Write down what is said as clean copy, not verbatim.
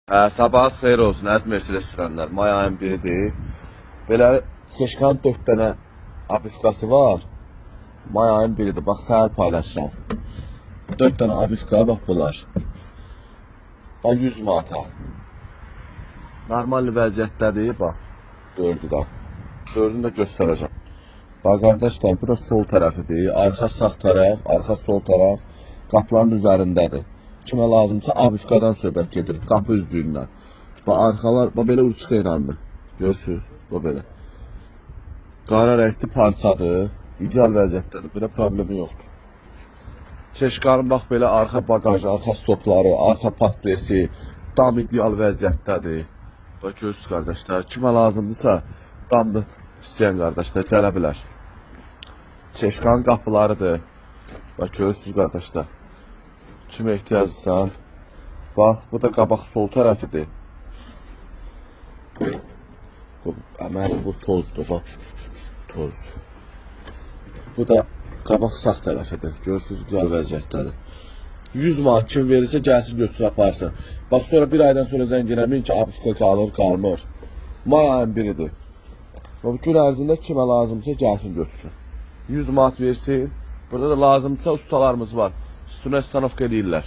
Sabahınız xeyir olsun, əziz Mercedes sürənlər. May ayın biridir. Belə Seşkanın 4 dənə abiskası var. May ayın biridir. Bax, səhər paylaşacağım. 4 dənə abiska, bax bunlar. Bax, 100 manata. Normal vəziyyətdədir, bax. 4'ü də. 4'ünü də göstərəcəm. Bax, qardaşlar, bu da sol tərəfidir. Arxa sağ tərəf, arxa sol tərəf qapıların üzərindədir. Kimə lazımsa abiskadan söhbət gedir, qapı üzdüyündən. Bax, arxalar, bax, belə uçqa inandı. Görürsünüz, bax, belə. Qara rəngli parçadır, ideal vəziyyətdədir, belə problemi yoxdur. Çeşkanın, bax, belə arxa bagajı, arxa stopları, arxa patresi, dam ideal vəziyyətdədir. Bax, görürsünüz, qardaşlar, kimə lazımdırsa, damlı istəyən qardaşlar gələ bilər. Çeşkanın qapılarıdır. Bax, görürsünüz, qardaşlar. Kimə ehtiyaclısan? Bax, bu da qabaq sol tərəfidir. Əməli, bu tozdur, bax. Tozdur. Bu da qabaq sağ tərəfidir. Görürsünüz, güzel vəziyyətdədir. 100 manat kim verirsə, gəlsin, götürsün, aparsın. Bax, sonra bir aydan sonra zəng eləməyin ki, abiska qalır, qalmır. May ayın biridir. Bu gün ərzində kimə lazımsa, gəlsin, götürsün. 100 manat versin. Burada da lazımsa ustalarımız var. Üstüne stanovka eləyirlər.